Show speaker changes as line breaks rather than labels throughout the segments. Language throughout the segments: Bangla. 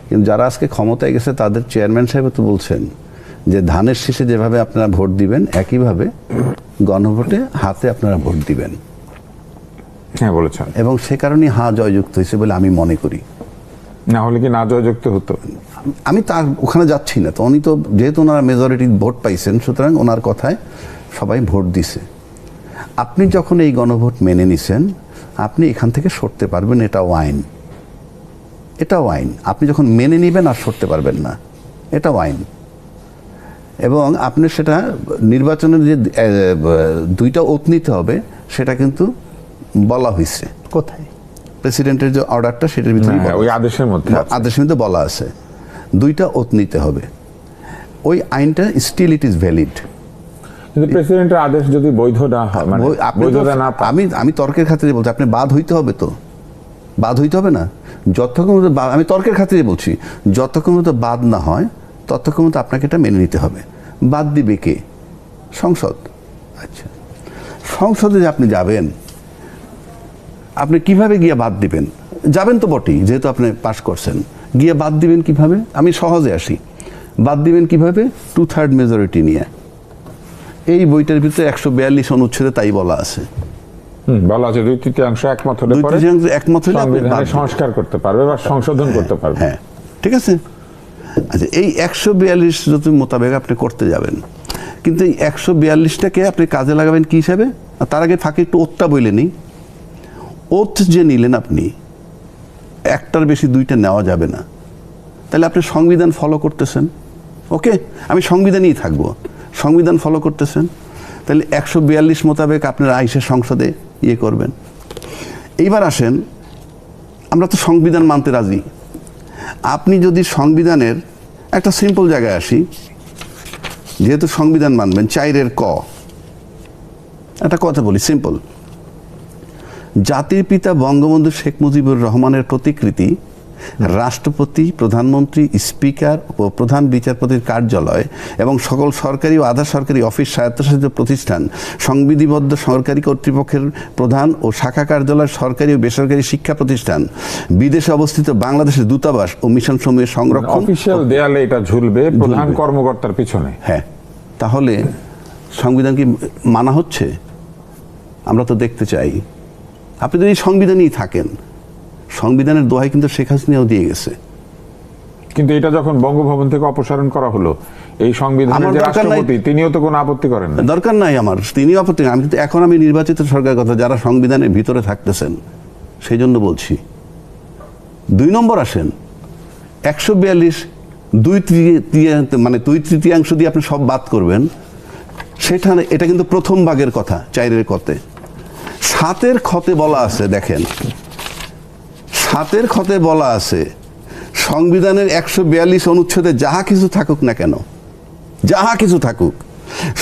কিন্তু যারা আজকে ক্ষমতায় গেছে তাদের চেয়ারম্যান সাহেব তো বলছেন যে ধানের শীষে যেভাবে আপনারা ভোট দিবেন একইভাবে গণভোটে হাতে আপনারা ভোট দিবেন।
হ্যাঁ বলেছেন,
এবং সে কারণেই জয়যুক্ত হয়েছে বলে আমি মনে করি।
না হলে কি না জয়যুক্ত হতো?
আমি তার ওখানে যাচ্ছি না তো, উনি তো যেহেতু ওনারা মেজরিটি ভোট পাইছেন সুতরাং ওনার কথায় সবাই ভোট দিছে। আপনি যখন এই গণভোট মেনে নিছেন আপনি এখান থেকে সরতে পারবেন, এটাও আইন, এটাও আইন। আপনি যখন মেনে নেবেন আর সরতে পারবেন না, এটাও আইন। এবং আপনি সেটা নির্বাচনের যে দুইটা ওত নিতে হবে সেটা কিন্তু বলা হয়েছে।
কোথায়?
প্রেসিডেন্টের যে অর্ডারটা সেটার ভিতরে
ওই আদেশের মধ্যে
বলা আছে দুইটা ওত নিতে হবে। ওই আইনটা স্টিল ইট ইজ ভ্যালিড।
কিন্তু প্রেসিডেন্টের আদেশ যদি বৈধ না হয়, মানে বৈধতা না পায়,
আমি তর্কের খাতিরে বলছি, আপনি বাদ হইতে হবে তো, বাদ হইতে হবে না যতক্ষণ আমি তর্কের খাতিরে বলছি, যতক্ষণ মতো বাদ না হয় ততক্ষণ মতো আপনাকে এটা মেনে নিতে হবে। বাদ দিবে কে? সংসদ। আচ্ছা, সংসদে যে আপনি যাবেন, আপনি কিভাবে গিয়ে বাদ দিবেন? যাবেন তো বটেই, যেহেতু আপনি পাশ করছেন, গিয়ে বাদ দিবেন কিভাবে? আমি সহজে আসি। বাদ দিবেন কিভাবে? 2/3 মেজরিটি নিয়ে। এই বইটার ভিতরে 142 অনুচ্ছেদে তাই বলা আছে।
বলা আছে 2/3 একমত হলে পরে
একমত হলে
সংবিধানে সংস্কার করতে পারবে বা সংশোধন করতে পারবে।
হ্যাঁ, ঠিক আছে। আচ্ছা, এই 142 যদি মোতাবেক আপনি করতে যাবেন, কিন্তু এই 142টাকে আপনি কাজে লাগাবেন কি হিসাবে? তার আগে ফাঁকে একটু ওতটা বলে নিই। ওত যে নিলেন আপনি, একটার বেশি দুইটা নেওয়া যাবে না। তাহলে আপনি সংবিধান ফলো করতেছেন। ওকে, আমি সংবিধানই থাকবো, সংবিধান ফলো করতেছেন। তাহলে 142 মোতাবেক আপনারা আইসে সংসদে ইয়ে করবেন। এইবার আসেন, আমরা তো সংবিধান মানতে রাজি। আপনি যদি সংবিধানের একটা সিম্পল জায়গায় আসি, যেহেতু সংবিধান মানবেন, 4 ক একটা কথা বলি সিম্পল। জাতির পিতা বঙ্গবন্ধু শেখ মুজিবুর রহমানের প্রতিকৃতি রাষ্ট্রপতি, প্রধানমন্ত্রী, স্পিকার ও প্রধান বিচারপতির কার্যালয় এবং সকল সরকারি ও আধা সরকারি অফিস, স্বায়ত্তশাসিত প্রতিষ্ঠান, সংবিধিবদ্ধ সরকারি কর্তৃপক্ষের প্রধান ও শাখা কার্যালয়, সরকারি ও বেসরকারি শিক্ষা প্রতিষ্ঠান, বিদেশে অবস্থিত বাংলাদেশের দূতাবাস ও মিশন সমূহের সংরক্ষণ।
অফিশিয়াল দেয়ালে এটা ঝুলবে প্রধান কর্মকর্তার পিছনে।
হ্যাঁ, তাহলে সংবিধান কি মানা হচ্ছে? আমরা তো দেখতে চাই। আপনি যদি সংবিধানেই থাকেন, সংবিধানের দোহাই কিন্তু শেখ হাসিনাও দিয়ে গেছে।
কিন্তু এটা যখন বঙ্গভবন থেকে অপসারণ করা হলো, এই সংবিধানের যে রাষ্ট্রপতি তিনিও তো কোনো আপত্তি করেন না।
দরকার নাই আমার, তিনিও আপত্তি করেন। আমি কিন্তু এখন আমি নির্বাচিত সরকারের কথা, যারা সংবিধানের ভিতরে থাকতেছেন সেই জন্য বলছি। 2 নম্বর আসেন, 142 2/3 দিয়ে আপনি সব বাদ করবেন। সেটা এটা কিন্তু প্রথম ভাগের কথা, 4 কতে। 7 খতে বলা আছে, দেখেন 7 খতে বলা আছে সংবিধানের 142 অনুচ্ছেদে যাহা কিছু থাকুক না কেন, যাহা কিছু থাকুক,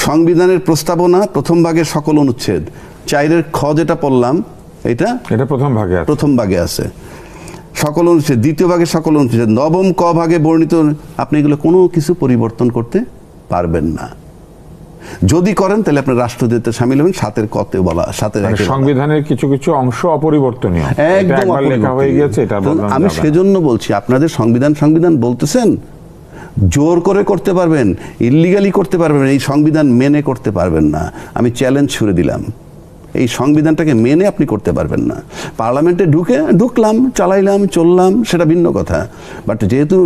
সংবিধানের প্রস্তাবনা প্রথম ভাগের সকল অনুচ্ছেদ, 4 খ যেটা পড়লাম এটা প্রথম ভাগে আছে সকল অনুচ্ছেদ, 2য় ভাগে সকল অনুচ্ছেদ, 9ম ক ভাগে বর্ণিত, আপনি এগুলো কোনো কিছু পরিবর্তন করতে পারবেন না। যদি করেন তাহলে আপনি রাষ্ট্রদ্রোহিতে শামিল হবেন। 7 কতে বলা, 7
সংবিধানের কিছু কিছু অংশ অপরিবর্তনীয়,
একদম
লেখা হয়ে গেছে।
আমি সেজন্য বলছি, আপনাদের সংবিধান বলতেছেন, জোর করে করতে পারবেন, ইল্লিগালি করতে পারবেন, এই সংবিধান মেনে করতে পারবেন না। আমি চ্যালেঞ্জ ছুড়ে দিলাম, এই সংবিধানটাকে মেনে আপনি করতে পারবেন না। পার্লামেন্টে ঢুকলাম, চালাইলাম, চললাম, সেটা ভিন্ন কথা। বাট যেহেতু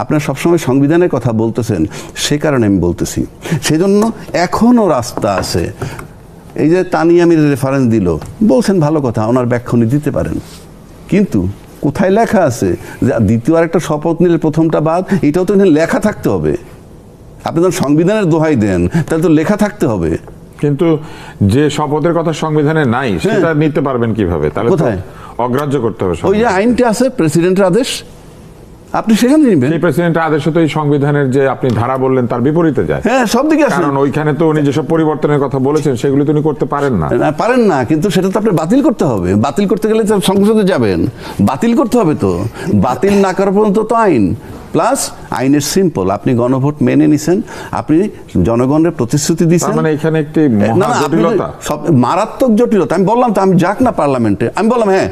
আপনারা সবসময় সংবিধানের কথা বলতেছেন, সে কারণে আমি বলতেছি। সেজন্য এখনও রাস্তা আছে। এই যে তানিয়ামির রেফারেন্স দিল, বলছেন ভালো কথা, ওনার ব্যাখ্যা দিতে পারেন, কিন্তু কোথায় লেখা আছে যে দ্বিতীয় আরেকটা শপথ নিলে প্রথমটা বাদ? এটাও তো লেখা থাকতে হবে। আপনি যখন সংবিধানের দোহাই দেন তাহলে তো লেখা থাকতে হবে।
কিন্তু যে শপথের কথা সংবিধানে নাই, সেটা নিতে পারবেন কিভাবে? তাহলে কোথায় অগ্রাহ্য করতে হবে?
ওই যে আইনটা আছে, প্রেসিডেন্টের আদেশ, আপনি সেখানে নিবেন।
এই প্রেসিডেন্টের আদেশ তো এই সংবিধানের যে আপনি ধারা বললেন তার বিপরীতে যায়।
হ্যাঁ, সব দিকে আছে।
কারণ ওইখানে তো উনি যেসব পরিবর্তনের কথা বলেছেন সেগুলো তো উনি করতে পারেন না।
পারেন না, কিন্তু সেটা তো আপনি বাতিল করতে হবে। বাতিল করতে গেলে তো সংসদে যাবেন, বাতিল করতে হবে। তো বাতিল না করা পর্যন্ত তো আইন প্লাস আইনের সিম্পল, আপনি গণভোট মেনে নিছেন, আপনি জনগণের প্রতিশ্রুতি দিচ্ছেন।
মানে এখানে একটি
মারাত্মক জটিলতা। আমি বললাম তো, আমি যাক না পার্লামেন্টে, আমি বললাম হ্যাঁ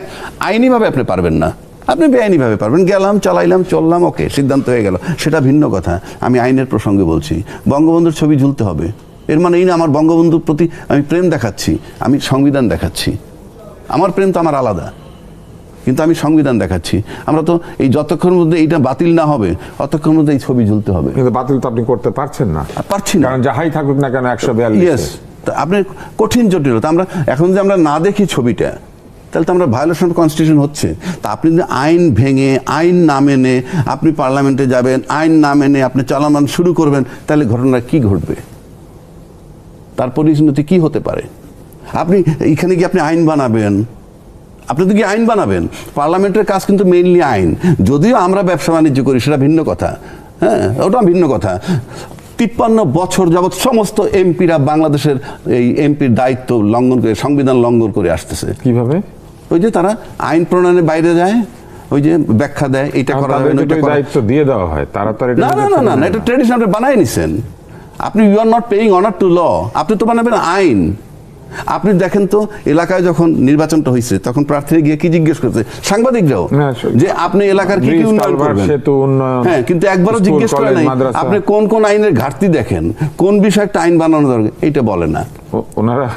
আইনি ভাবে আপনি পারবেন না, আপনি বেআইনিভাবে পারবেন, গেলাম, চালাইলাম, চললাম, ওকে, সিদ্ধান্ত হয়ে গেল, সেটা ভিন্ন কথা। আমি আইনের প্রসঙ্গে বলছি, বঙ্গবন্ধুর ছবি ঝুলতে হবে, এর মানে এই না আমার বঙ্গবন্ধুর প্রতি আমি প্রেম দেখাচ্ছি, আমি সংবিধান দেখাচ্ছি। আমার প্রেম তো আমার আলাদা, কিন্তু আমি সংবিধান দেখাচ্ছি। আমরা তো এই যতক্ষণ মধ্যে এইটা বাতিল না হবে ততক্ষণ মধ্যে এই ছবি ঝুলতে হবে।
কিন্তু বাতিল তো আপনি করতে পারছেন না।
পারছি না,
কারণ যাহাই থাকুক না কেন 142।
ইয়েস, আপনি কঠিন জটিলতা। আমরা এখন যে আমরা না দেখি ছবিটা, তাহলে তো আমরা ভায়োলেশন কনস্টিটিউশন হচ্ছে। তা আপনি যদি আইন ভেঙে, আইন না মেনে আপনি পার্লামেন্টে যাবেন, আইন না মেনে আপনি চালান শুরু করবেন, তাহলে ঘটনা কি ঘটবে, তার পরিণতি কি হতে পারে? আপনি এখানে কি আপনি আইন বানাবেন? আপনি তো কি আইন বানাবেন? পার্লামেন্টের কাজ কিন্তু মেইনলি আইন। যদিও আমরা ব্যবসা বাণিজ্য করি, সেটা ভিন্ন কথা, হ্যাঁ, ওটা ভিন্ন কথা। 53 বছর যাবৎ সমস্ত এমপিরা বাংলাদেশের এই এমপির দায়িত্ব লঙ্ঘন করে, সংবিধান লঙ্ঘন করে আসতেছে।
কিভাবে?
ওই যে তারা আইন প্রণয়নের বাইরে যায়, ওই যে ব্যাখ্যা দেয়, এইটা করা যাবে না, ওইটা
দায়িত্ব দিয়ে দেওয়া হয়, তারা তো
না না না না, এটা ট্রেডিশন আপনি বানায় নিছেন। আপনি you are not paying honour to law, আপনি তো বানাবেন আইন। আপনি দেখেন তো এলাকায় যখন নির্বাচনটা হয়েছে তখন প্রার্থীরা গিয়ে কি জিজ্ঞেস করছে, সাংবাদিকরাও, যে আপনি এলাকার কি কি উন্নয়ন করবেন। হ্যাঁ, কিন্তু একবারও জিজ্ঞেস করে নাই আপনি কোন কোন আইনের ঘাটতি দেখেন, কোন বিষয়ে একটা আইন বানানো দরকার, এইটা বলে না
ওনারা।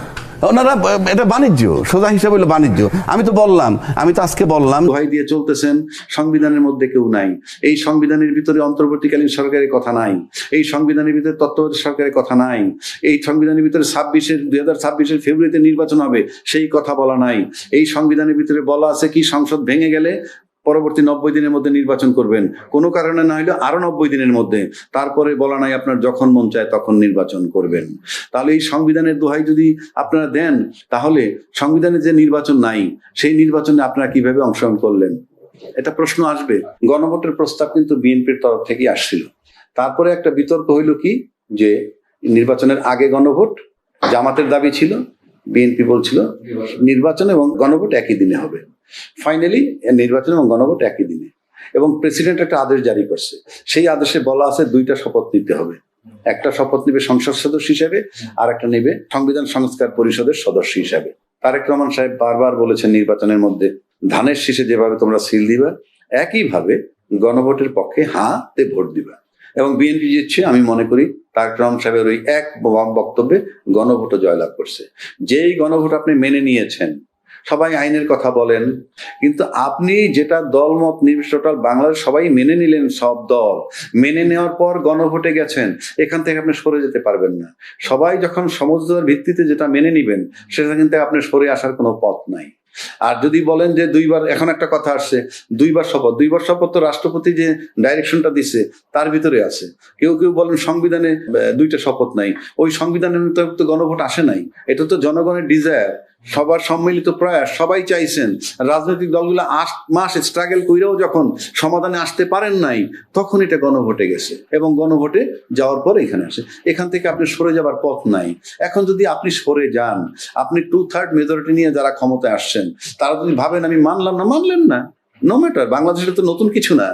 এটা বাণিজ্য, সোজা হিসাবে হলো বাণিজ্য। আমি তো বললাম, আমি তো আজকে বললাম, দোহাই দিয়ে চলতেছেন, সংবিধানের মধ্যে কেউ নাই, এই সংবিধানের ভিতরে অন্তর্বর্তীকালীন সরকারের কথা নাই, এই সংবিধানের ভিতরে তত্ত্বাবধায়ক সরকারের কথা নাই, এই সংবিধানের ভিতরে 2026 ফেব্রুয়ারিতে নির্বাচন হবে সেই কথা বলা নাই, এই সংবিধানের ভিতরে বলা আছে কি সংসদ ভেঙে গেলে পরবর্তী 90 দিনের মধ্যে নির্বাচন করবেন, কোনো কারণে না হলে আরো 90 দিনের মধ্যে। তারপরে বলা নাই আপনার যখন মন চায় তখন নির্বাচন করবেন। তাহলে এই সংবিধানের দোহাই যদি আপনারা দেন, তাহলে সংবিধানে যে নির্বাচন নাই সেই নির্বাচনে আপনারা কিভাবে অংশগ্রহণ করলেন, এটা প্রশ্ন আসবে। গণভোটের প্রস্তাব কিন্তু বিএনপির তরফ থেকেই আসছিল। তারপরে একটা বিতর্ক হইল কি, যে নির্বাচনের আগে গণভোট, জামাতের দাবি ছিল, বিএনপি বলছিল নির্বাচন এবং গণভোট একই দিনে হবে। ফাইনালি নির্বাচন এবং গণভোট একই দিনে, এবং প্রেসিডেন্ট একটা আদেশ জারি করছে। সেই আদেশে বলা আছে 2টা শপথ নিতে হবে, একটা শপথ নেবে সংসদ সদস্য হিসেবে, আর একটা নেবে সংবিধান সংস্কার পরিষদের সদস্য হিসেবে। তারেক রহমান সাহেব বারবার বলেছেন নির্বাচনের মধ্যে ধানের শীষে যেভাবে তোমরা সিল দিবা, একইভাবে গণভোটের পক্ষে হাতে ভোট দিবা। এবং বিএনপি জিতছে, আমি মনে করি তারেক রহমান সাহেবের ওই এক বক্তব্যে গণভোটও জয়লাভ করছে। যেই গণভোট আপনি মেনে নিয়েছেন, সবাই আইনের কথা বলেন, কিন্তু আপনি যেটা দলমত নির্বিশেষে টোটাল বাংলাদেশ সবাই মেনে নিলেন, সব দল মেনে নেওয়ার পর গণভোটে গেছেন, এখান থেকে আপনি সরে যেতে পারবেন না। সবাই যখন সমঝোতার ভিত্তিতে যেটা মেনে নিবেন, সেটা কিন্তু আপনি সরে আসার কোনো পথ নাই। আর যদি বলেন যে 2বার, এখন একটা কথা আসছে 2বার শপথ তো রাষ্ট্রপতি যে ডাইরেকশনটা দিছে তার ভিতরে আছে। কেউ কেউ বলেন সংবিধানে 2টা শপথ নাই, ওই সংবিধানের তো গণভোট আসে নাই, এটা তো জনগণের ডিজায়ার, সবার সম্মিলিত প্রয়াস, সবাই চাইছেন। রাজনৈতিক দলগুলো 8 মাস স্ট্রাগল কইরাও যখন সমাধানে আসতে পারেন নাই, তখন এটা গণভোটে গেছে, এবং গণভোটে যাওয়ার পর এখানে আসে। এখান থেকে আপনি সরে যাবার পথ নাই। এখন যদি আপনি সরে যান, আপনি 2/3 মেজরিটি নিয়ে যারা ক্ষমতায় আসছেন, তারা যদি ভাবেন আমি মানলাম না, মানলেন না, নো ম্যাটার, বাংলাদেশের তো নতুন কিছু না।